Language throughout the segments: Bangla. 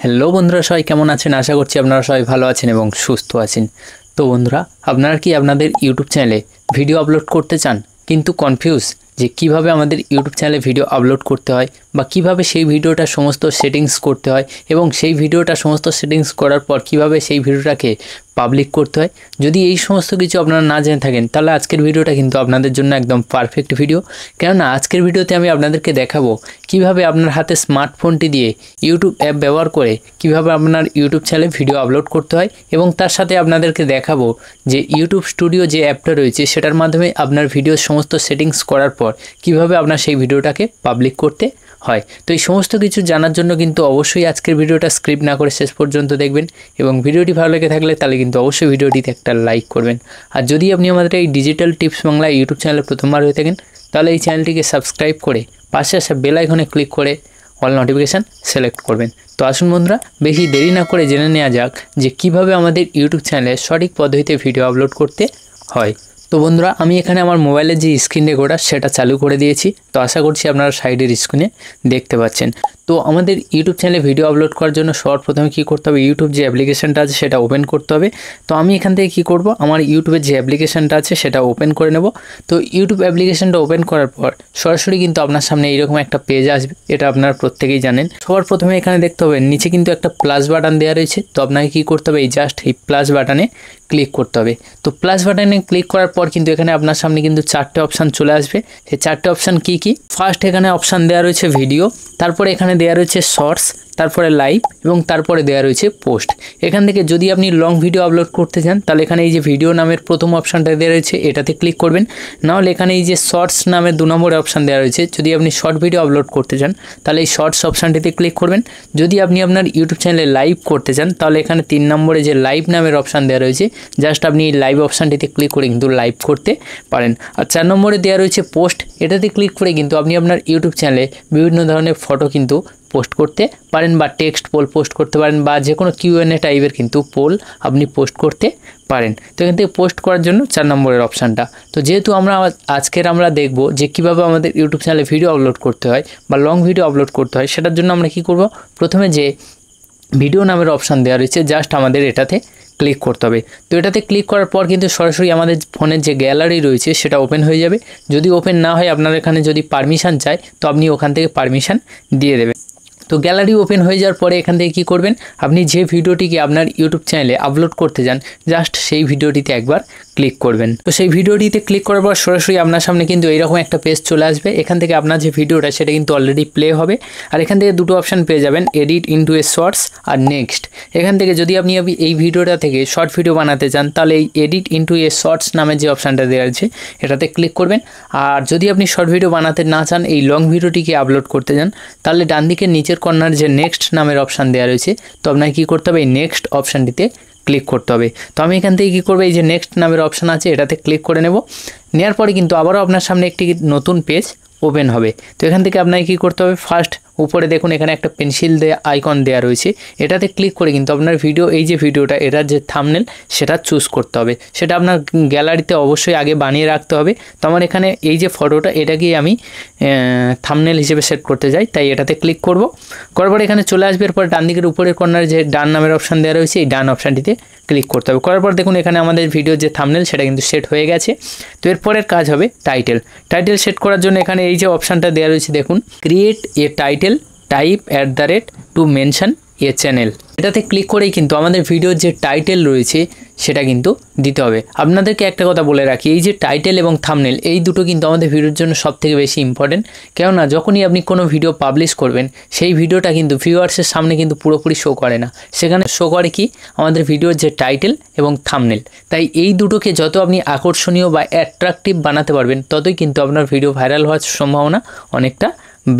হ্যালো বন্ধুরা, সবাই কেমন আছেন? আশা করছি আপনারা সবাই ভালো আছেন এবং সুস্থ আছেন। তো বন্ধুরা, আপনারা কি আপনাদের ইউটিউব চ্যানেলে ভিডিও আপলোড করতে চান কিন্তু কনফিউজ যে কিভাবে আমাদের ইউটিউব চ্যানেলে ভিডিও আপলোড করতে হয় বা কিভাবে সেই ভিডিওটা সমস্ত সেটিংস করতে হয় এবং সেই ভিডিওটা সমস্ত সেটিংস করার পর কিভাবে সেই ভিডিওটাকে পাবলিক করতে হয়? যদি এই সমস্ত কিছু আপনারা না জেনে থাকেন তাহলে আজকের ভিডিওটা কিন্তু আপনাদের জন্য একদম পারফেক্ট ভিডিও। কেননা আজকের ভিডিওতে আমি আপনাদেরকে দেখাবো কিভাবে আপনার হাতে স্মার্টফোনটি দিয়ে ইউটিউব অ্যাপ ব্যবহার করে কিভাবে আপনার ইউটিউব চ্যানেলে ভিডিও আপলোড করতে হয় এবং তার সাথে আপনাদেরকে দেখাবো যে ইউটিউব স্টুডিও যে অ্যাপটা রয়েছে সেটার মাধ্যমে আপনার ভিডিওর সমস্ত সেটিংস করার পর কিভাবে আপনার সেই ভিডিওটাকে পাবলিক করতে হয়। তো এই সমস্ত কিছু জানার জন্য কিন্তু অবশ্যই আজকের ভিডিওটা স্ক্রিপ্ট না করে শেষ পর্যন্ত দেখবেন এবং ভিডিওটি ভালো লেগে থাকলে তাহলে কিন্তু অবশ্যই ভিডিওটিতে একটা লাইক করবেন। আর যদি আপনি আমাদের এই ডিজিটাল টিপস বাংলা ইউটিউব চ্যানেলে প্রথমবার হয়ে থাকেন তাহলে এই চ্যানেলটিকে সাবস্ক্রাইব করে পাশে আসা বেল আইকনে ক্লিক করে অল নোটিফিকেশান সিলেক্ট করবেন। তো আসুন বন্ধুরা, বেশি দেরি না করে জেনে নেওয়া যাক যে কিভাবে আমাদের ইউটিউব চ্যানেলে সঠিক পদ্ধতিতে ভিডিও আপলোড করতে হয়। তো বন্ধুরা, আমি এখানে আমার মোবাইলের যে স্ক্রিন রেকর্ডার সেটা চালু করে দিয়েছি। তো আশা করছি আপনারা সাইডের স্ক্রিনে দেখতে পাচ্ছেন। তো আমাদের ইউটিউব চ্যানেলে ভিডিও আপলোড করার জন্য সবার প্রথমে কী করতে হবে, ইউটিউব যে অ্যাপ্লিকেশানটা আছে সেটা ওপেন করতে হবে। তো আমি এখান থেকে কী করব, আমার ইউটিউবের যে অ্যাপ্লিকেশানটা আছে সেটা ওপেন করে নেব। তো ইউটিউব অ্যাপ্লিকেশানটা ওপেন করার পর সরাসরি কিন্তু আপনার সামনে এইরকম একটা পেজ আসবে, এটা আপনারা প্রত্যেকেই জানেন। সবার প্রথমে এখানে দেখতে হবে নিচে কিন্তু একটা প্লাস বাটন দেওয়া রয়েছে। তো আপনাকে কী করতে হবে, এই জাস্ট এই প্লাস বাটনে ক্লিক করতে হবে। তো প্লাস বাটনে ক্লিক করার পর কিন্তু এখানে আপনার সামনে কিন্তু চারটে অপশান চলে আসবে। সেই চারটে অপশান কী কী? ফার্স্ট এখানে অপশান দেওয়া রয়েছে ভিডিও, তারপরে এখানে দেওয়া রয়েছে শর্টস, তারপরে লাইভ এবং তারপরে দেওয়া রয়েছে পোস্ট। এখান থেকে যদি আপনি লং ভিডিও আপলোড করতে চান তাহলে এখানে এই যে ভিডিও নামের প্রথম অপশানটা দেওয়া রয়েছে এটাতে ক্লিক করবেন। নাহলে এখানে এই যে শর্টস নামের 2 নম্বরে অপশান দেওয়া রয়েছে, যদি আপনি শর্ট ভিডিও আপলোড করতে চান তাহলে এই শর্টস অপশানটিতে ক্লিক করবেন। যদি আপনি আপনার ইউটিউব চ্যানেলে লাইভ করতে চান তাহলে এখানে 3 নম্বরে যে লাইভ নামের অপশান দেওয়া রয়েছে জাস্ট আপনি এই লাইভ অপশানটিতে ক্লিক করে কিন্তু লাইভ করতে পারেন। আর 4 নম্বরে দেওয়া রয়েছে পোস্ট, এটাতে ক্লিক করে কিন্তু আপনি আপনার ইউটিউব চ্যানেলে বিভিন্ন ধরনের ফটো কিন্তু পোস্ট করতে পারেন বা টেক্সট পোল পোস্ট করতে পারেন বা যে কোনো Q&A টাইপের কিন্তু পোল আপনি পোস্ট করতে পারেন। তো এখান থেকে পোস্ট করার জন্য 4 নম্বরের অপশানটা। তো যেহেতু আমরা দেখব যে কীভাবে আমাদের ইউটিউব চ্যানেলে ভিডিও আপলোড করতে হয় বা লং ভিডিও আপলোড করতে হয়, সেটার জন্য আমরা কী করব, প্রথমে যে ভিডিও নামের অপশান দেওয়া রয়েছে জাস্ট আমাদের এটাতে ক্লিক করতে হবে। তো এটাতে ক্লিক করার পর কিন্তু সরাসরি আমাদের ফোনের যে গ্যালারি রয়েছে সেটা ওপেন হয়ে যাবে। যদি ওপেন না হয় আপনার এখানে যদি পারমিশন চায় তো আপনি ওখান থেকে পারমিশন দিয়ে দেবেন। তো গ্যালারি ওপেন হয়ে যাওয়ার পরে এখান থেকে কী করবেন, আপনি যে ভিডিওটিকে আপনার ইউটিউব চ্যানেলে আপলোড করতে যান জাস্ট সেই ভিডিওটিতে একবার ক্লিক করবেন। তো সেই ভিডিওটিতে ক্লিক করার পর সরাসরি আপনার সামনে কিন্তু এইরকম একটা পেজ চলে আসবে। এখান থেকে আপনার যে ভিডিওটা সেটা কিন্তু অলরেডি প্লে হবে। আর এখান থেকে দুটো অপশান পেয়ে যাবেন, edit into a shorts R next. এখান থেকে যদি আপনি এই ভিডিওটা থেকে শর্ট ভিডিও বানাতে চান তাহলে এই এডিট ইনটু এ শর্টস নামের যে অপশানটা দেওয়া আছে এটাতে ক্লিক করবেন। আর যদি আপনি শর্ট ভিডিও বানাতে না চান, এই লং ভিডিওটিকে আপলোড করতে চান, তাহলে ডান দিকের নিচের কর্নার যে নেক্সট নামের অপশান দেওয়া রয়েছে তো আপনাকে কী করতে হবে, এই নেক্সট অপশানটিতে ক্লিক করতে হবে। তো আমি এখান থেকে কী করবো, এই যে নেক্সট নামের অপশান আছে এটাতে ক্লিক করে নেব। নেওয়ার পরে কিন্তু আবারও আপনার সামনে একটি নতুন পেজ ওপেন হবে। তো এখান থেকে আপনাকে কী করতে হবে, ফার্স্ট উপরে দেখুন এখানে একটা পেন্সিল আইকন দেওয়া রয়েছে, এটাতে ক্লিক করে কিন্তু আপনার ভিডিও, এই যে ভিডিওটা এটার যে থাম্বনেল সেটা চুজ করতে হবে। সেটা আপনার গ্যালারিতে অবশ্যই আগে বানিয়ে রাখতে হবে। তো আমার এখানে এই যে ফটোটা এটাকেই আমি থাম্বনেল হিসেবে সেট করতে যাই, তাই এটাতে ক্লিক করব। করার পর এখানে চলে আসবে। এরপর ডান দিকের উপরের কর্নারে যে ডান নামের অপশান দেওয়া রয়েছে এই ডান অপশানটিতে ক্লিক করতে হবে। করার পর দেখুন এখানে আমাদের ভিডিওর যে থাম্বনেল সেটা কিন্তু সেট হয়ে গেছে। তো এরপরের কাজ হবে টাইটেল সেট করার জন্য এখানে এই যে অপশানটা দেওয়া রয়েছে দেখুন, create a title type two mention A channel. এটাতে ক্লিক করেই কিন্তু আমাদের ভিডিওর যে টাইটেল রয়েছে সেটা কিন্তু দিতে হবে। আপনাদেরকে একটা কথা বলে রাখি, এই যে টাইটেল এবং থাম্বনেল এই দুটো কিন্তু আমাদের ভিডিওর জন্য সবথেকে বেশি ইম্পর্টেন্ট। কেননা যখনই আপনি কোনো ভিডিও পাবলিশ করবেন সেই ভিডিওটা কিন্তু ভিউয়ার্সের সামনে কিন্তু পুরোপুরি শো করে না, সেখানে শো করে কি আমাদের ভিডিওর যে টাইটেল এবং থাম্বনেল। তাই এই দুটোকে যত আপনি আকর্ষণীয় বা অ্যাট্রাকটিভ বানাতে পারবেন ততই কিন্তু আপনার ভিডিও ভাইরাল হওয়ার সম্ভাবনা অনেকটা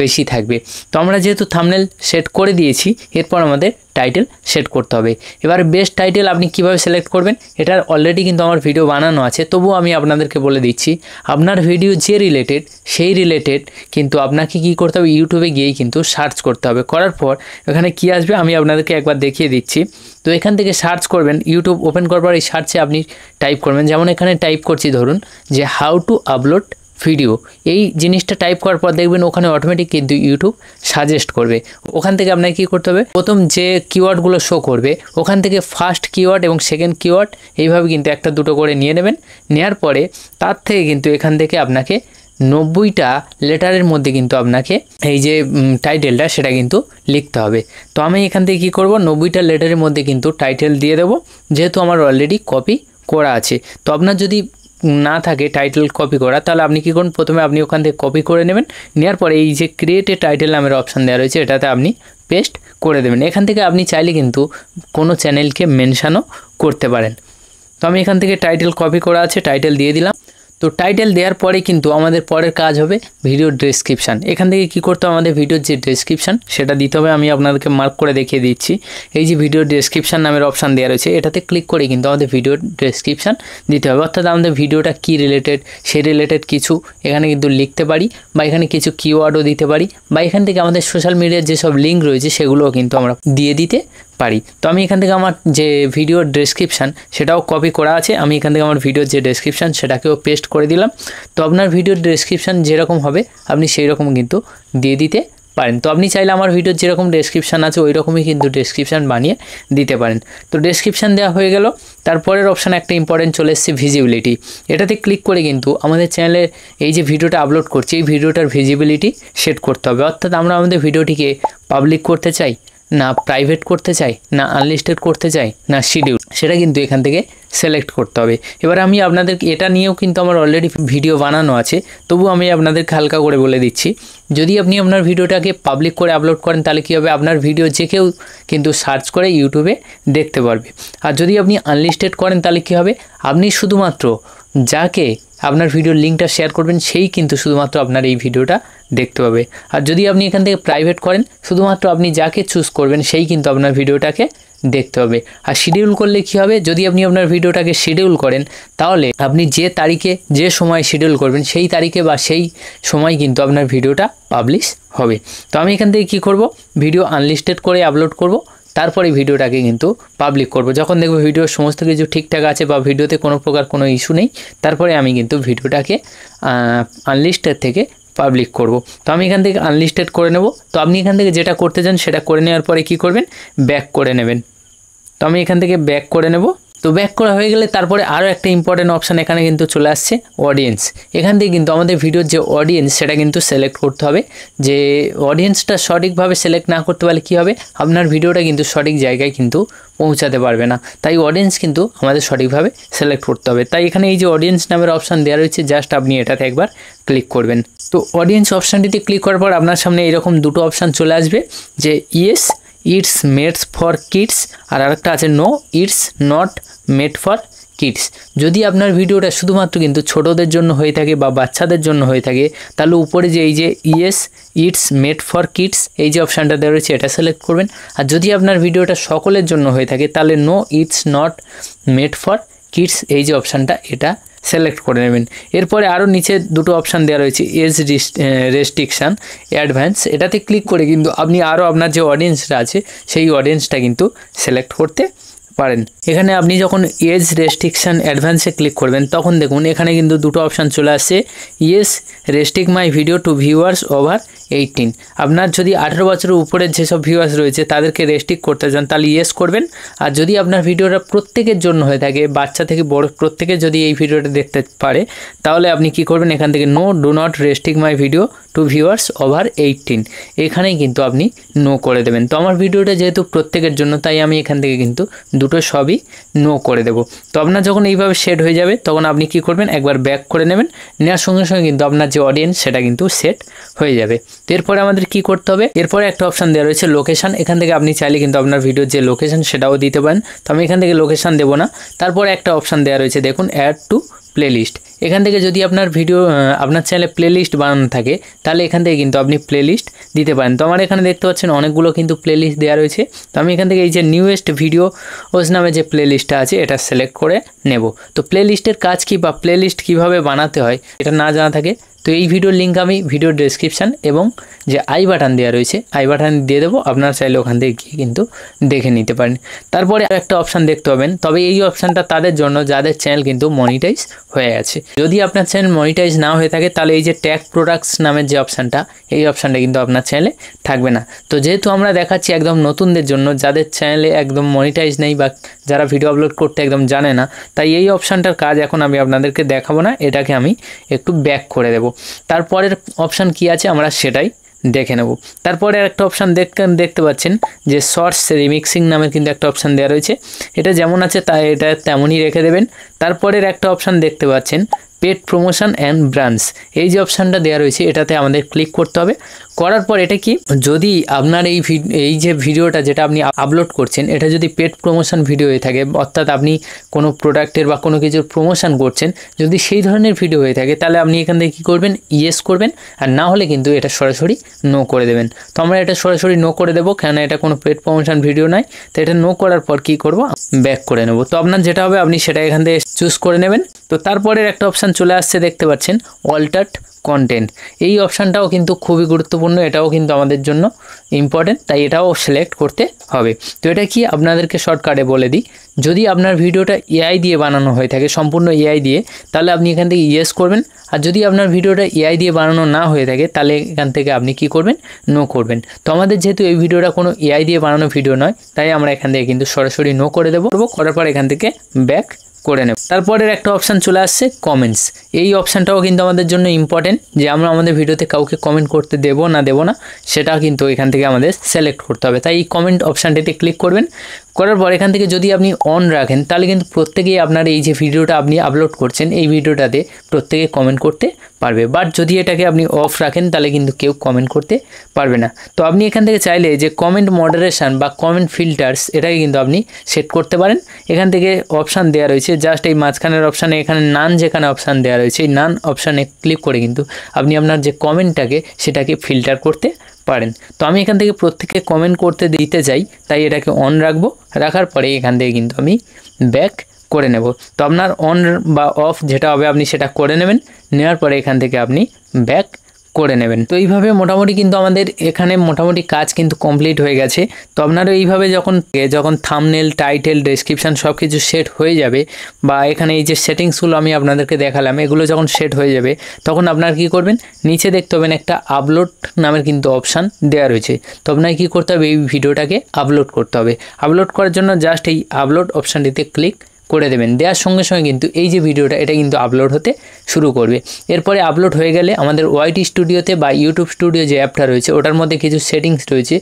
বেশি থাকবে। তো আমরা যেহেতু থাম্বনেল সেট করে দিয়েছি, এরপর আমাদের টাইটেল সেট করতে হবে। এবার বেস্ট টাইটেল আপনি কিভাবে সিলেক্ট করবেন, এটার অলরেডি কিন্তু আমার ভিডিও বানানো আছে, তবুও আমি আপনাদেরকে বলে দিচ্ছি। আপনার ভিডিও যে রিলেটেড সেই রিলেটেড কিন্তু আপনাকে কী করতে হবে, ইউটিউবে গিয়েই কিন্তু সার্চ করতে হবে। করার পর এখানে কী আসবে আমি আপনাদেরকে একবার দেখিয়ে দিচ্ছি। তো এখান থেকে সার্চ করবেন, ইউটিউব ওপেন করার পর এই সার্চে আপনি টাইপ করবেন, যেমন এখানে টাইপ করছি ধরুন যে হাউ টু আপলোড ভিডিও এই জিনিসটা টাইপ করার পর দেখবেন ওখানে অটোমেটিক কিন্তু ইউটিউব সাজেস্ট করবে। ওখান থেকে আপনাকে কী করতে হবে, প্রথম যে কিওয়ার্ডগুলো শো করবে ওখান থেকে ফার্স্ট কিওয়ার্ড এবং সেকেন্ড কিওয়ার্ড এইভাবে কিন্তু একটা দুটো করে নিয়ে নেবেন। নেওয়ার পরে তার থেকে কিন্তু এখান থেকে আপনাকে 90টা লেটারের মধ্যে কিন্তু আপনাকে এই যে টাইটেলটা সেটা কিন্তু লিখতে হবে। তো আমি এখান থেকে কী করব, 90টা লেটারের মধ্যে কিন্তু টাইটেল দিয়ে দেবো, যেহেতু আমার অলরেডি কপি করা আছে। তো আপনার যদি না থাকে টাইটেল কপি করা, তাহলে আপনি কী করুন, প্রথমে আপনি ওখান থেকে কপি করে নেবেন। নেওয়ার পরে এই যে ক্রিয়েট এ টাইটেল নামের অপশান দেওয়া রয়েছে এটাতে আপনি পেস্ট করে দেবেন। এখান থেকে আপনি চাইলে কিন্তু কোনো চ্যানেলকে মেনশানও করতে পারেন। তো আমি এখান থেকে টাইটেল কপি করা আছে, টাইটেল দিয়ে দিলাম। তো টাইটেল দেওয়ার পরে কিন্তু আমাদের পরের কাজ হবে ভিডিও ডেসক্রিপশান। এখান থেকে কী করতে হবে, আমাদের ভিডিওর যে ডেসক্রিপশান সেটা দিতে হবে। আমি আপনাদেরকে মার্ক করে দেখিয়ে দিচ্ছি। এই যে ভিডিও ডেসক্রিপশান নামের অপশান দেওয়া রয়েছে এটাতে ক্লিক করে কিন্তু আমাদের ভিডিও ডেসক্রিপশান দিতে হবে। অর্থাৎ আমাদের ভিডিওটা কী রিলেটেড সেই রিলেটেড কিছু এখানে কিন্তু লিখতে পারি, বা এখানে কিছু কিওয়ার্ডও দিতে পারি, বা এখান থেকে আমাদের সোশ্যাল মিডিয়ার যেসব লিঙ্ক রয়েছে সেগুলোও কিন্তু আমরা দিয়ে দিতে পারি। তো আমি এখান থেকে আমার যে ভিডিওর ডেসক্রিপশান সেটাও কপি করা আছে, আমি এখান থেকে আমার ভিডিওর যে ডেসক্রিপশান সেটাকেও পেস্ট করে দিলাম। তো আপনার ভিডিওর ডেসক্রিপশান যেরকম হবে আপনি সেই রকম কিন্তু দিয়ে দিতে পারেন। তো আপনি চাইলে আমার ভিডিওর যেরকম ডেসক্রিপশান আছে ওই রকমই কিন্তু ডেসক্রিপশান বানিয়ে দিতে পারেন। তো ডেসক্রিপশান দেওয়া হয়ে গেল। তারপরের অপশান একটা ইম্পর্টেন্ট চলে এসেছে ভিজিবিলিটি। এটাতে ক্লিক করে কিন্তু আমাদের চ্যানেলে এই যে ভিডিওটা আপলোড করছি এই ভিডিওটার ভিজিবিলিটি সেট করতে হবে। অর্থাৎ আমরা আমাদের ভিডিওটিকে পাবলিক করতে চাই, না প্রাইভেট করতে চাই, না আনলিস্টেড করতে চাই, না শিডিউল, সেটা কিন্তু এখান থেকে সিলেক্ট করতে হবে। এবার আমি আপনাদেরকে এটা নিয়েও কিন্তু আমার অলরেডি ভিডিও বানানো আছে, তবু আমি আপনাদেরকে হালকা করে বলে দিচ্ছি। যদি আপনি আপনার ভিডিওটাকে পাবলিক করে আপলোড করেন তাহলে কী হবে, আপনার ভিডিও যে কেউ কিন্তু সার্চ করে ইউটিউবে দেখতে পারবে। আর যদি আপনি আনলিস্টেড করেন তাহলে কী হবে, আপনি শুধুমাত্র যাকে আপনার ভিডিওর লিঙ্কটা শেয়ার করবেন সেই কিন্তু শুধুমাত্র আপনার এই ভিডিওটা দেখতে পাবে। আর যদি আপনি এখান থেকে প্রাইভেট করেন শুধুমাত্র আপনি যাকে চুজ করবেন সেই কিন্তু আপনার ভিডিওটাকে দেখতে হবে। আর শিডিউল করলে কী হবে, যদি আপনি আপনার ভিডিওটাকে শিডিউল করেন তাহলে আপনি যে তারিখে যে সময় শিডিউল করবেন সেই তারিখে বা সেই সময় কিন্তু আপনার ভিডিওটা পাবলিশ হবে। তো আমি এখান থেকে কী করব, ভিডিও আনলিস্টেড করে আপলোড করব, তারপরে ভিডিওটাকে কিন্তু পাবলিক করব। যখন দেখব ভিডিওর সমস্ত কিছু ঠিকঠাক আছে বা ভিডিওতে কোনো প্রকার কোনো ইস্যু নেই, তারপরে আমি কিন্তু ভিডিওটাকে আনলিস্টেড থেকে পাবলিক করব। তো আমি এখান থেকে আনলিস্টেড করে নেব। তো আপনি এখান থেকে যেটা করতে চান সেটা করে নেওয়ার পরে কী করবেন, ব্যাক করে নেবেন। তো আমি এখান থেকে ব্যাক করে নেব। তো ব্যাক করা হয়ে গেলে তারপরে আরও একটা ইম্পর্টেন্ট অপশান এখানে কিন্তু চলে আসছে, অডিয়েন্স। এখান থেকে কিন্তু আমাদের ভিডিওর যে অডিয়েন্স সেটা কিন্তু সিলেক্ট করতে হবে। যে অডিয়েন্সটা সঠিকভাবে সিলেক্ট না করতে পারলে কী হবে, আপনার ভিডিওটা কিন্তু সঠিক জায়গায় কিন্তু পৌঁছাতে পারবে না। তাই অডিয়েন্স কিন্তু আমাদের সঠিকভাবে সিলেক্ট করতে হবে। তাই এখানে এই যে অডিয়েন্স নামের অপশান দেওয়া রয়েছে, জাস্ট আপনি এটাতে একবার ক্লিক করবেন। তো অডিয়েন্স অপশানটিতে ক্লিক করার পর আপনার সামনে এরকম দুটো অপশান চলে আসবে, যে yes it's made for kids আর আরেকটা আছে no it's not made for kids. যদি আপনার ভিডিওটা শুধুমাত্র কিন্তু ছোটদের জন্য হয়ে থাকে বা বাচ্চাদের জন্য হয়ে থাকে তাহলে উপরে যে এই যে yes it's made for kids এই যে অপশানটা দেওয়া রয়েছে এটা সিলেক্ট করবেন। আর যদি আপনার ভিডিওটা সকলের জন্য হয়ে থাকে তাহলে no it's not made for kids এই যে অপশানটা এটা সিলেক্ট করে নেবেন। এরপরে আরও নিচে দুটো অপশান দেওয়া রয়েছে, এজ রেস্ট্রিকশান অ্যাডভান্স। এটাতে ক্লিক করে কিন্তু আপনি আরও আপনার যে অডিয়েন্সটা আছে সেই অডিয়েন্সটা কিন্তু সিলেক্ট করতে পারেন। এখানে আপনি যখন এজ রেস্ট্রিকশান অ্যাডভান্সে ক্লিক করবেন তখন দেখুন এখানে কিন্তু দুটো অপশান চলে আসছে, yes restrict my video to viewers over 18। আপনার যদি 18 বছরের উপরের যেসব ভিউয়ার্স রয়েছে তাদেরকে রেস্ট্রিক্ট করতে চান তাহলে ইয়েস করবেন। আর যদি আপনার ভিডিওটা প্রত্যেকের জন্য হয়ে থাকে, বাচ্চা থেকে বড় প্রত্যেকে যদি এই ভিডিওটা দেখতে পারে তাহলে আপনি কি করবেন, এখান থেকে no do not restrict my video to viewers over 18 এখানেই কিন্তু আপনি নো করে দেবেন। তো আমার ভিডিওটা যেহেতু প্রত্যেকের জন্য তাই আমি এখান থেকে কিন্তু দুটো সবই নো করে দেব। তো আপনার যখন এইভাবে সেট হয়ে যাবে তখন আপনি কি করবেন, একবার ব্যাক করে নেবেন। নেওয়ার সঙ্গে সঙ্গে কিন্তু আপনার যে অডিয়েন্স সেটা কিন্তু সেট হয়ে যাবে। তো এরপরে আমাদের কি করতে হবে, এরপরে একটা অপশান দেওয়া রয়েছে লোকেশান। এখান থেকে আপনি চাইলে কিন্তু আপনার ভিডিওর যে লোকেশান সেটাও দিতে পারেন। তো আমি এখান থেকে লোকেশান দেবো না। তারপরে একটা অপশান দেওয়া রয়েছে দেখুন, অ্যাড টু প্লেলিস্ট। এখান থেকে যদি আপনার ভিডিও আপনার চ্যানেলে প্লেলিস্ট বানানো থাকে তাহলে এখান থেকে কিন্তু আপনি প্লেলিস্ট দিতে পারেন। তো আমার এখানে দেখতে পাচ্ছেন অনেকগুলো কিন্তু প্লেলিস্ট দেওয়া রয়েছে। তো আমি এখান থেকে এই যে নিউয়েস্ট ভিডিওস নামে যে প্লেলিস্টটা আছে এটা সিলেক্ট করে নেব। তো প্লেলিস্টের কাজ কি বা প্লেলিস্ট কীভাবে বানাতে হয় এটা না জানা থাকে তো এই ভিডিওর লিঙ্ক আমি ভিডিওর ডেসক্রিপশান এবং যে আই বাটন দেওয়া রয়েছে আই বাটন দিয়ে দেবো, আপনারা চাইলে ওখান থেকে গিয়ে কিন্তু দেখে নিতে পারেন। তারপরে একটা অপশান দেখতে পাবেন, তবে এই অপশানটা তাদের জন্য যাদের চ্যানেল কিন্তু মনিটাইজ হয়ে আছে। যদি আপনার চ্যানেল মনিটাইজ না হয়ে থাকে তাহলে এই যে ট্যাগ প্রোডাক্টস নামের যে অপশানটা, এই অপশানটা কিন্তু আপনার চ্যানেলে থাকবে না। তো যেহেতু আমরা দেখাচ্ছি একদম নতুনদের জন্য, যাদের চ্যানেলে একদম মনিটাইজ নেই বা যারা ভিডিও আপলোড করতে একদম জানে না, তাই এই অপশানটার কাজ এখন আমি আপনাদেরকে দেখাবো না, এটাকে আমি একটু ব্যাক করে দেব। তারপরের অপশান কি আছে আমরা সেটাই দেখে নেব। তারপরে একটা অপশান দেখতে পাচ্ছেন যে শর্টস রিমিক্সিং নামের কিন্তু একটা অপশান দেওয়া রয়েছে, এটা যেমন আছে তাই এটা তেমনই রেখে দেবেন। তারপরের একটা অপশান দেখতে পাচ্ছেন পেড প্রমোশন অ্যান্ড ব্রান্ডস, এই যে অপশানটা দেওয়া রয়েছে এটাতে আমাদের ক্লিক করতে হবে। করার পর এটা কি, যদি আপনার এই যে ভিডিওটা যেটা আপনি আপলোড করছেন এটা যদি পেড প্রমোশন ভিডিও হয়ে থাকে, অর্থাৎ আপনি কোনো প্রোডাক্টের বা কোনো কিছুর প্রমোশন করছেন, যদি সেই ধরনের ভিডিও হয়ে থাকে তাহলে আপনি এখান থেকে কী করবেন, ইয়েস করবেন, আর না হলে কিন্তু এটা সরাসরি নো করে দেবেন। তো আমরা এটা সরাসরি নো করে দেবো, কেন এটা কোনো পেড প্রমোশন ভিডিও নয়। তো এটা নো করার পর কী করব, ব্যাক করে নেব। তো আপনার যেটা হবে আপনি সেটা এখান থেকে চুজ করে নেবেন। তো তারপরের একটা অপশান চলে আসছে দেখতে পাচ্ছেন অল্টার্ড কন্টেন্ট, এই অপশানটাও কিন্তু খুবই গুরুত্বপূর্ণ, এটাও কিন্তু আমাদের জন্য ইম্পর্টেন্ট, তাই এটাও সিলেক্ট করতে হবে। তো এটা কি আপনাদেরকে শর্টকাটে বলে দিই, যদি আপনার ভিডিওটা এআই দিয়ে বানানো হয়ে থাকে, সম্পূর্ণ এআই দিয়ে, তাহলে আপনি এখান থেকে ইয়েস করবেন, আর যদি আপনার ভিডিওটা এআই দিয়ে বানানো না হয়ে থাকে তাহলে এখান থেকে আপনি কি করবেন, নো করবেন। তো আমাদের যেহেতু এই ভিডিওটা কোনো এআই দিয়ে বানানো ভিডিও নয়, তাই আমরা এখান থেকে কিন্তু সরাসরি নো করে দেবো। করার পর এখান থেকে ব্যাক করে নেব। তারপরের একটা অপশান চলে আসছে কমেন্টস, এই অপশানটাও কিন্তু আমাদের জন্য ইম্পর্টেন্ট, যে আমরা আমাদের ভিডিওতে কাউকে কমেন্ট করতে দেবো না সেটা কিন্তু এখান থেকে আমাদের সিলেক্ট করতে হবে। তাই এই কমেন্ট অপশানটিতে ক্লিক করবেন। করার পর এখান থেকে যদি আপনি অন রাখেন তাহলে কিন্তু প্রত্যেকেই আপনার এই যে ভিডিওটা আপনি আপলোড করছেন এই ভিডিওটাতে প্রত্যেকে কমেন্ট করতে পারবে, বাট যদি এটাকে আপনি অফ রাখেন তাহলে কিন্তু কেউ কমেন্ট করতে পারবে না। তো আপনি এখান থেকে চাইলে যে কমেন্ট মডারেশন বা কমেন্ট ফিল্টার্স এটাকে কিন্তু আপনি সেট করতে পারেন। এখান থেকে অপশান দেওয়া রয়েছে, জাস্ট এই মাঝখানের অপশানে এখানে নান যেখানে অপশান দেওয়া রয়েছে এই নান অপশানে ক্লিক করে কিন্তু আপনি আপনার যে কমেন্টটাকে সেটাকে ফিল্টার করতে পারেন। তো আমি এখান থেকে প্রত্যেককে কমেন্ট করতে দিতে চাই, তাই এটাকে অন রাখবো। রাখার পরে এখান থেকে কিন্তু আমি ব্যাক করে নেব। তো আপনার অন বা অফ যেটা হবে আপনি সেটা করে নেবেন, নেওয়ার পরে এখান থেকে আপনি ব্যাক করে নেবেন। তো এইভাবে মোটামুটি কিন্তু আমাদের এখানে মোটামুটি কাজ কিন্তু কমপ্লিট হয়ে গেছে। তো আপনারা এইভাবে যখন থাম্বনেল, টাইটেল, ডেসক্রিপশান সব কিছু সেট হয়ে যাবে, বা এখানে এই যে সেটিংসগুলো আমি আপনাদেরকে দেখালাম এগুলো যখন সেট হয়ে যাবে, তখন আপনারা কী করবেন, নিচে দেখতে পাবেন একটা আপলোড নামের কিন্তু অপশান দেওয়া রয়েছে। তো আপনাকে কী করতে হবে, এই ভিডিওটাকে আপলোড করতে হবে। আপলোড করার জন্য জাস্ট এই আপলোড অপশানটিতে ক্লিক করে দেবেন। দেওয়ার সঙ্গে সঙ্গে কিন্তু এই যে ভিডিওটা এটা কিন্তু আপলোড হতে শুরু করবে। এরপরে আপলোড হয়ে গেলে আমাদের ওয়াইটি স্টুডিওতে বা ইউটিউব স্টুডিও যে অ্যাপটা রয়েছে ওটার মধ্যে কিছু সেটিংস রয়েছে,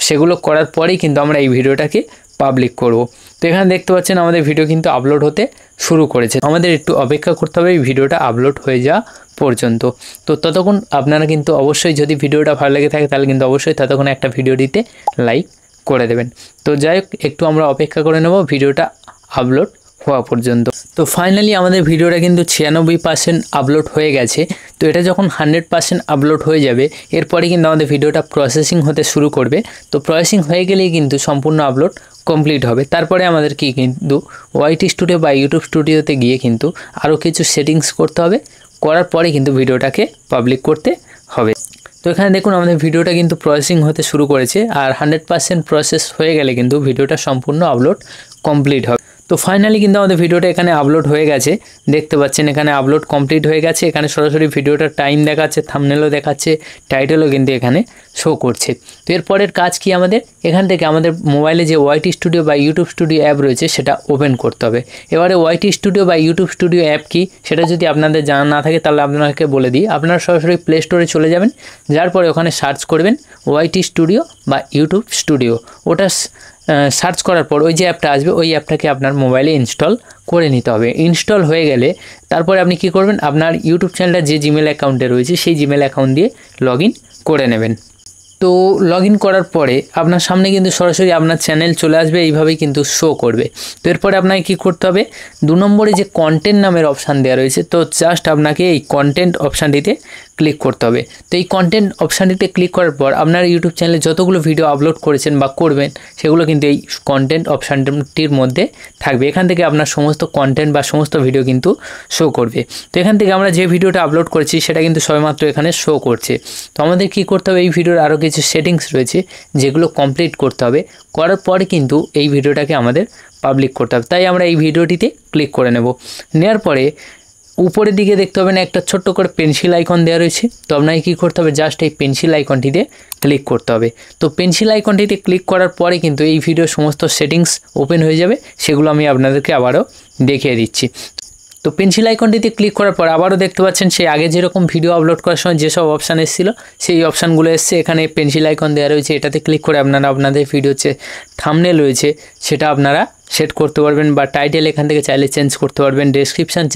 সেগুলো করার পরেই কিন্তু আমরা এই ভিডিওটাকে পাবলিক করব। তো এখানে দেখতে পাচ্ছেন আমাদের ভিডিও কিন্তু আপলোড হতে শুরু করেছে। আমাদের একটু অপেক্ষা করতে হবে এই ভিডিওটা আপলোড হয়ে যাওয়া পর্যন্ত। তো ততক্ষণ আপনারা কিন্তু অবশ্যই, যদি ভিডিওটা ভালো লেগে থাকে তাহলে কিন্তু অবশ্যই ততক্ষণ একটা ভিডিওটিতে লাইক করে দেবেন। তো যাই হোক, একটু আমরা অপেক্ষা করে নেব ভিডিওটা আপলোড হওয়া পর্যন্ত। তো ফাইনালি আমাদের ভিডিওটা কিন্তু 96% আপলোড হয়ে গেছে। তো এটা যখন 100% আপলোড হয়ে যাবে এরপরে কিন্তু আমাদের ভিডিওটা প্রসেসিং হতে শুরু করবে। তো প্রসেসিং হয়ে গেলেই কিন্তু সম্পূর্ণ আপলোড কমপ্লিট হবে। তারপরে আমাদের কি কিন্তু ওয়াইটি স্টুডিও বা ইউটিউব স্টুডিওতে গিয়ে কিন্তু আরও কিছু সেটিংস করতে হবে, করার পরে কিন্তু ভিডিওটাকে পাবলিক করতে হবে। তো এখানে দেখুন আমাদের ভিডিওটা কিন্তু প্রসেসিং হতে শুরু করেছে, আর 100% প্রসেস হয়ে গেলে কিন্তু ভিডিওটা সম্পূর্ণ আপলোড কমপ্লিট হবে। তো ফাইনালি কিন্তু আমাদের ভিডিওটা এখানে আপলোড হয়ে গেছে, দেখতে পাচ্ছেন এখানে আপলোড কমপ্লিট হয়ে গেছে। এখানে সরাসরি ভিডিওটার টাইম দেখাচ্ছে, থাম্বনেলও দেখাচ্ছে, টাইটেলও কিন্তু এখানে শো করছে। তো এরপরের কাজ কি, আমাদের এখান থেকে আমাদের মোবাইলে যে ওয়াইটি স্টুডিও বা ইউটিউব স্টুডিও অ্যাপ রয়েছে সেটা ওপেন করতে হবে। এবারে ওয়াইটি স্টুডিও বা ইউটিউব স্টুডিও অ্যাপ কি সেটা যদি আপনাদের জানা না থাকে তাহলে আপনাকে বলে দিই, আপনারা সরাসরি প্লে স্টোরে চলে যাবেন, যার পরে ওখানে সার্চ করবেন ওয়াইটি স্টুডিও বা ইউটিউব স্টুডিও। ওটা সার্চ করার পর ওই যে অ্যাপটা আসবে ওই অ্যাপটাকে আপনার মোবাইলে ইনস্টল করে নিতে হবে। ইনস্টল হয়ে গেলে তারপরে আপনি কি করবেন, আপনার ইউটিউব চ্যানেলটা যে জিমেল অ্যাকাউন্টে রয়েছে সেই জিমেল অ্যাকাউন্ট দিয়ে লগ ইন করে নেবেন। তো লগ ইন করার পরে আপনার সামনে কিন্তু সরাসরি আপনার চ্যানেল চলে আসবে, এইভাবেই কিন্তু শো করবে। তো এরপরে আপনাকে কী করতে হবে, 2 নম্বরে যে কন্টেন্ট নামের অপশান দেওয়া রয়েছে, তো জাস্ট আপনাকে এই কন্টেন্ট অপশানটিতে ক্লিক করতে হবে। তো এই কন্টেন্ট অপশানটিতে ক্লিক করার পর আপনার ইউটিউব চ্যানেলে যতগুলো ভিডিও আপলোড করেছেন বা করবেন সেগুলো কিন্তু এই কন্টেন্ট অপশানটির মধ্যে থাকবে। এখান থেকে আপনার সমস্ত কন্টেন্ট বা সমস্ত ভিডিও কিন্তু শো করবে। তো এখান থেকে আমরা যে ভিডিওটা আপলোড করেছি সেটা কিন্তু সবেমাত্র এখানে শো করছে। তো আমাদের কি করতে হবে, এই ভিডিওর আরও কিছু সেটিংস রয়েছে যেগুলো কমপ্লিট করতে হবে। করার পরে কিন্তু এই ভিডিওটাকে আমাদের পাবলিক করতে হবে। তাই আমরা এই ভিডিওটিতে ক্লিক করে নেব। নেওয়ার পরে উপরের দিকে দেখতে পাবেন একটা ছোট্ট করে পেন্সিল আইকন দেওয়া রয়েছে। তো আপনাকে কী করতে হবে, জাস্ট এই পেন্সিল আইকনটিতে ক্লিক করতে হবে। তো পেন্সিল আইকনটিতে ক্লিক করার পরে কিন্তু এই ভিডিওর সমস্ত সেটিংস ওপেন হয়ে যাবে, সেগুলো আমি আপনাদেরকে আবারও দেখিয়ে দিচ্ছি। তো পেন্সিল আইকনটিতে ক্লিক করার পর আবারও দেখতে পাচ্ছেন সেই আগে যেরকম ভিডিও আপলোড করার সময় যেসব অপশান এসেছিলো সেই অপশানগুলো এসছে। এখানে পেন্সিল আইকন দেওয়া রয়েছে, এটাতে ক্লিক করে আপনারা আপনাদের ভিডিও যে থাম্বনেল রয়েছে সেটা আপনারা সেট করতে পারবেন, বা টাইটেল এখান থেকে চাইলে চেঞ্জ করতে পারবেন, ডেসক্রিপশান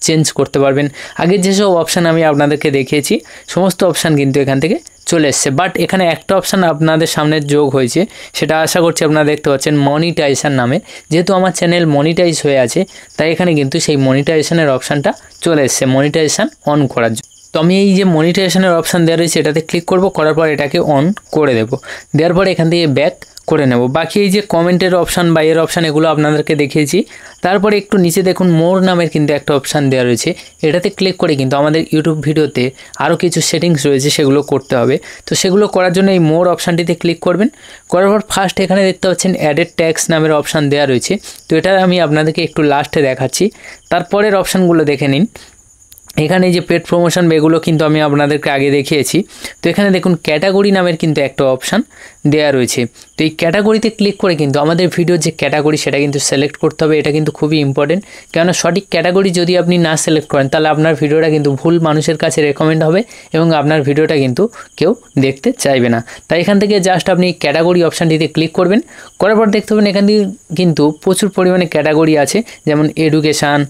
চেঞ্জ করতে পারবেন। আগের যেসব অপশান আমি আপনাদেরকে দেখিয়েছি সমস্ত অপশান কিন্তু এখান থেকে চলে এসছে। বাট এখানে একটা অপশান আপনাদের সামনে যোগ হয়েছে, সেটা আশা করছি আপনারা দেখতে পাচ্ছেন মনিটাইজেশন নামে। যেহেতু আমার চ্যানেল মনিটাইজ হয়ে আছে তাই এখানে কিন্তু সেই মনিটাইজেশনের অপশানটা চলে এসছে মনিটাইজেশন অন করার জন্য। তো আমি এই যে মনিটাইজেশনের অপশান দেওয়া রয়েছে এটাতে ক্লিক করব, করার পর এটাকে অন করে দেব। দেওয়ার পর এখান থেকে ব্যাক করে নেব। বাকি এই যে কমেন্টের অপশান বা এর অপশান এগুলো আপনাদেরকে দেখিয়েছি। তারপরে একটু নিচে দেখুন মোর নামের কিন্তু একটা অপশান দেওয়া রয়েছে, এটাতে ক্লিক করে কিন্তু আমাদের ইউটিউব ভিডিওতে আরও কিছু সেটিংস রয়েছে সেগুলো করতে হবে। তো সেগুলো করার জন্য এই মোর অপশানটিতে ক্লিক করবেন। করার পর ফার্স্ট এখানে দেখতে পাচ্ছেন অ্যাডেড ট্যাক্স নামের অপশান দেওয়া রয়েছে। তো এটা আমি আপনাদেরকে একটু লাস্টে দেখাচ্ছি, তারপরের অপশানগুলো দেখে নিন। এখানে যে পেড প্রমোশন এগুলো কিন্তু আমি আপনাদেরকে আগে দেখিয়েছি। তো এখানে দেখুন ক্যাটাগরি নামের কিন্তু একটা অপশান দেওয়া রয়েছে। তো এই ক্যাটাগরিতে ক্লিক করে কিন্তু আমাদের ভিডিওর যে ক্যাটাগরি সেটা কিন্তু সিলেক্ট করতে হবে। এটা কিন্তু খুবই ইম্পর্টেন্ট, কেননা সঠিক ক্যাটাগরি যদি আপনি না সিলেক্ট করেন তাহলে আপনার ভিডিওটা কিন্তু ভুল মানুষের কাছে রেকমেন্ড হবে এবং আপনার ভিডিওটা কিন্তু কেউ দেখতে চাইবে না। তাই এখান থেকে জাস্ট আপনি ক্যাটাগরি অপশানটিতে ক্লিক করবেন। করার পর দেখতে পাবেন এখান থেকে কিন্তু প্রচুর পরিমাণে ক্যাটাগরি আছে, যেমন education,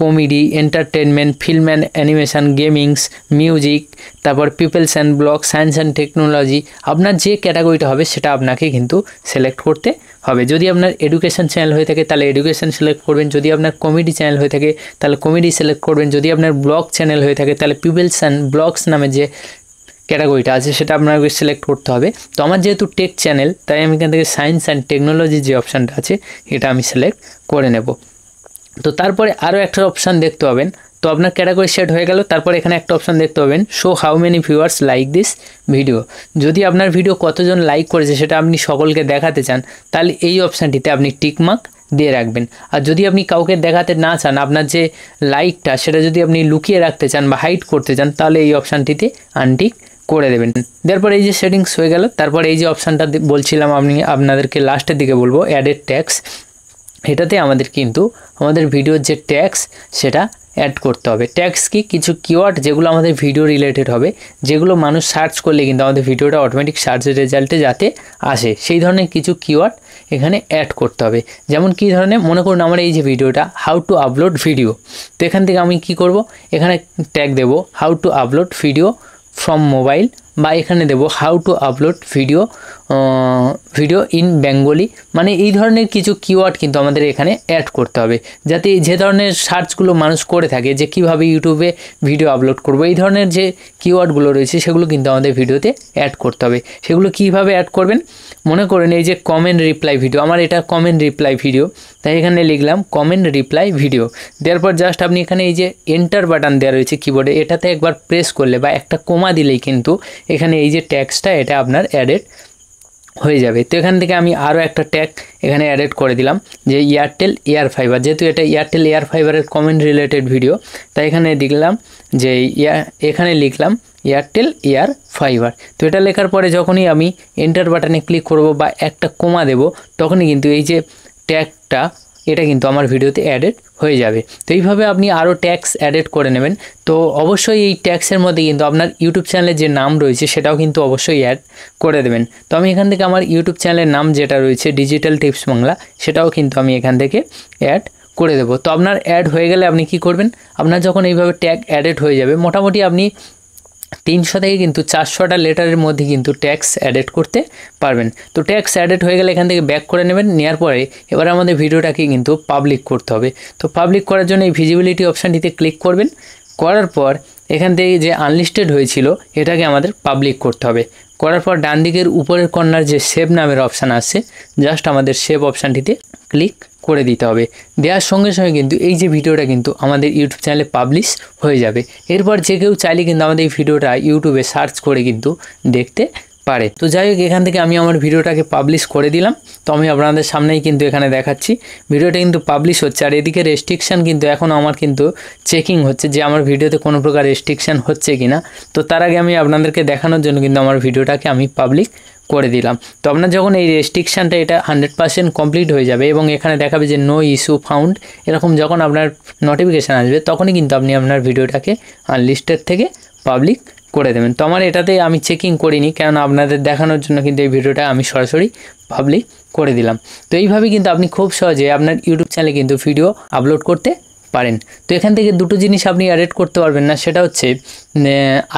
comedy, entertainment, film and animation, gamings, music, তারপর peoples and blog, science and technology. আপনার যে ক্যাটাগরিটা হবে সেটা আপনাকে কিন্তু সিলেক্ট করতে হবে। যদি আপনার এডুকেশন চ্যানেল হয়ে থাকে তাহলে এডুকেশন সিলেক্ট করবেন, যদি আপনার কমেডি চ্যানেল হয়ে থাকে তাহলে কমেডি সিলেক্ট করবেন, যদি আপনার ব্লগ চ্যানেল হয়ে থাকে তাহলে পিপলস অ্যান্ড ব্লগস নামে যে ক্যাটাগরিটা আছে সেটা আপনাকে সিলেক্ট করতে হবে। তো আমার যেহেতু টেক চ্যানেল তাই আমি এখান থেকে সায়েন্স অ্যান্ড টেকনোলজি যে অপশানটা আছে এটা আমি সিলেক্ট করে নেব। তো তারপরে আরও একটা অপশান দেখতে পাবেন। তো আপনার ক্যাটাগরি সেট হয়ে গেল। তারপরে এখানে একটা অপশান দেখতে পাবেন show how many viewers like this video. যদি আপনার ভিডিও কতজন লাইক করেছে সেটা আপনি সকলকে দেখাতে চান তাহলে এই অপশানটিতে আপনি টিকমার্ক দিয়ে রাখবেন। আর যদি আপনি কাউকে দেখাতে না চান, আপনার যে লাইকটা সেটা যদি আপনি লুকিয়ে রাখতে চান বা হাইড করতে চান তাহলে এই অপশানটিতে আনটিক করে দেবেন। তারপর এই যে সেটিংস হয়ে গেল। তারপর এই যে অপশানটা বলছিলাম আমি আপনাদেরকে লাস্টের দিকে বলবো, অ্যাডেড ট্যাক্স। এটাতে আমাদের কিন্তু আমাদের ভিডিওর যে ট্যাক্স সেটা অ্যাড করতে হবে। ট্যাক্স কি, কিছু কিওয়ার্ড যেগুলো আমাদের ভিডিও রিলেটেড হবে, যেগুলো মানুষ সার্চ করলে কিন্তু আমাদের ভিডিওটা অটোমেটিক সার্চ রেজাল্টে যাতে আসে, সেই ধরনের কিছু কিওয়ার্ড এখানে অ্যাড করতে হবে। যেমন কী ধরনের, মনে করুন আমার এই যে ভিডিওটা হাউ টু আপলোড ভিডিও। তো এখান থেকে আমি কি করব, এখানে ট্যাগ দেব how to upload video from mobile, বা এখানে দেব how to upload video in Bengali. মানে এই ধরনের কিছু কিওয়ার্ড কিন্তু আমাদের এখানে অ্যাড করতে হবে, যাতে যে ধরনের সার্চগুলো মানুষ করে থাকে যে কিভাবে ইউটিউবে ভিডিও আপলোড করব, এই ধরনের যে কিওয়ার্ডগুলো রয়েছে সেগুলো কিন্তু আমাদের ভিডিওতে অ্যাড করতে হবে। সেগুলো কিভাবে অ্যাড করবেন, মনে করেন এই যে কমেন্ট রিপ্লাই ভিডিও, আমার এটা কমেন্ট রিপ্লাই ভিডিও, তাই এখানে লিখলাম কমেন্ট রিপ্লাই ভিডিও। দেওয়ার পর জাস্ট আপনি এখানে এই যে এন্টার বাটন দেওয়া রয়েছে কিবোর্ডে, এটাতে একবার প্রেস করলে বা একটা কোমা দিলেই কিন্তু এখানে এই যে ট্যাক্সটা এটা আপনার অ্যাডেড হয়ে যাবে। তো এখান থেকে আমি আরও একটা ট্যাগ এখানে অ্যাডেড করে দিলাম যে এয়ারটেল এয়ার ফাইবার, যেহেতু এটা এয়ারটেল এয়ার ফাইবারের কমেন্ট রিলেটেড ভিডিও তাই এখানে লিখলাম যে এখানে লিখলাম এয়ারটেল এয়ার ফাইবার। তো এটা লেখার পরে যখনই আমি এন্টার বাটনে ক্লিক করব বা একটা কোমা দেব তখনই কিন্তু এই যে ট্যাগটা এটা কিন্তু আমার ভিডিওতে অ্যাডেড হয়ে যাবে। তো এইভাবে আপনি আরও ট্যাক্স অ্যাডেড করে নেবেন। তো অবশ্যই এই ট্যাক্সের মধ্যে কিন্তু আপনার ইউটিউব চ্যানেলের যে নাম রয়েছে সেটাও কিন্তু অবশ্যই অ্যাড করে দেবেন। তো আমি এখান থেকে আমার ইউটিউব চ্যানেলের নাম যেটা রয়েছে ডিজিটাল টিপস বাংলা সেটাও কিন্তু আমি এখান থেকে অ্যাড করে দেবো। তো আপনার অ্যাড হয়ে গেলে আপনি কি করবেন, আপনার যখন এইভাবে ট্যাগ অ্যাডেড হয়ে যাবে মোটামুটি আপনি 300 থেকে কিন্তু 400টা লেটারের মধ্যে কিন্তু ট্যাক্স অ্যাডেড করতে পারবেন। তো ট্যাক্স অ্যাডেড হয়ে গেলে এখান থেকে ব্যাক করে নেবেন। নেওয়ার পরে এবার আমাদের ভিডিওটাকে কিন্তু পাবলিক করতে হবে। তো পাবলিক করার জন্য এই ভিজিবিলিটি অপশানটিতে ক্লিক করবেন। করার পর এখান থেকে যে আনলিস্টেড হয়েছিল এটাকে আমাদের পাবলিক করতে হবে। করার পর ডান দিকের উপরের কর্নার যে সেভ নামের অপশান আসছে, জাস্ট আমাদের সেভ অপশানটিতে ক্লিক করে দিতে হবে। দেওয়ার সঙ্গে সঙ্গে কিন্তু এই যে ভিডিওটা কিন্তু আমাদের ইউটিউব চ্যানেলে পাবলিশ হয়ে যাবে। এরপর যে কেউ চাইলে কিন্তু আমাদের এই ভিডিওটা ইউটিউবে সার্চ করে কিন্তু দেখতে পারে। তো যাই হোক, এখান থেকে আমি আমার ভিডিওটাকে পাবলিশ করে দিলাম। তো আমি আপনাদের সামনেই কিন্তু এখানে দেখাচ্ছি ভিডিওটা কিন্তু পাবলিশ হচ্ছে। আর এদিকে রেস্ট্রিকশান কিন্তু এখন আমার কিন্তু চেকিং হচ্ছে যে আমার ভিডিওতে কোনো প্রকার রেস্ট্রিকশান হচ্ছে কি না। তো তার আগে আমি আপনাদেরকে দেখানোর জন্য কিন্তু আমার ভিডিওটাকে আমি পাবলিক করে দিলাম। তো আপনার যখন এই রেস্ট্রিকশানটা এটা 100% কমপ্লিট হয়ে যাবে এবং এখানে দেখাবে যে নো ইস্যু ফাউন্ড, এরকম যখন আপনার নোটিফিকেশান আসবে তখনই কিন্তু আপনি আপনার ভিডিওটাকে আনলিস্টেড থেকে পাবলিক করে দেবেন। তো আমার এটাতে আমি চেকিং করিনি, কেননা আপনাদের দেখানোর জন্য কিন্তু এই ভিডিওটা আমি সরাসরি পাবলিক করে দিলাম। তো এইভাবে কিন্তু আপনি খুব সহজে আপনার ইউটিউব চ্যানেলে কিন্তু ভিডিও আপলোড করতে পারেন। তো এখান থেকে দুটো জিনিস আপনি অ্যাড করতে পারবেন না, সেটা হচ্ছে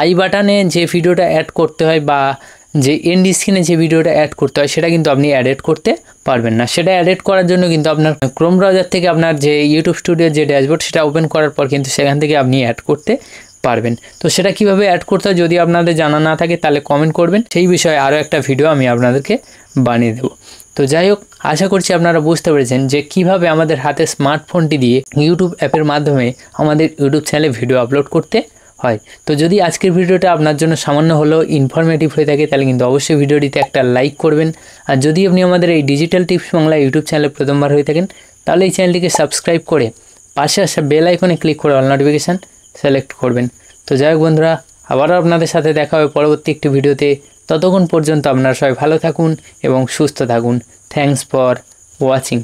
আই বাটনে যে ভিডিওটা অ্যাড করতে হয় বা যে এন্ড স্ক্রিনে যে ভিডিওটা অ্যাড করতে হয় সেটা কিন্তু আপনি অ্যাড করতে পারবেন না। সেটা অ্যাড করার জন্য কিন্তু আপনার ক্রোম ব্রাউজার থেকে আপনার যে ইউটিউব স্টুডিওর যে ড্যাশবোর্ড সেটা ওপেন করার পর কিন্তু সেখান থেকে আপনি অ্যাড করতে পারবেন। তো সেটা কিভাবে অ্যাড করতে হয় যদি আপনাদের জানা না থাকে তাহলে কমেন্ট করবেন, সেই বিষয়ে আরও একটা ভিডিও আমি আপনাদেরকে বানিয়ে দেবো। তো যাই হোক, আশা করছি আপনারা বুঝতে পেরেছেন যে কিভাবে আমাদের হাতে স্মার্টফোনটি দিয়ে ইউটিউব অ্যাপের মাধ্যমে আমাদের ইউটিউব চ্যানেলে ভিডিও আপলোড করতে হয়। তো যদি আজকের ভিডিওটা আপনার জন্য সামান্য হলেও ইনফরমেটিভ হয়ে থাকে তাহলে কিন্তু অবশ্যই ভিডিওটিতে একটা লাইক করবেন। আর যদি আপনি আমাদের এই ডিজিটাল টিপস বাংলা ইউটিউব চ্যানেলে প্রথমবার হয়ে থাকেন তাহলে এই চ্যানেলটিকে সাবস্ক্রাইব করে পাশে আসা বেল আইকনে ক্লিক করে অল নোটিফিকেশান সিলেক্ট করবেন। তো যাই হোক বন্ধুরা, আবারও আপনাদের সাথে দেখা হবে পরবর্তী একটি ভিডিওতে। ততক্ষণ পর্যন্ত আপনারা সবাই ভালো থাকুন এবং সুস্থ থাকুন। Thanks for watching.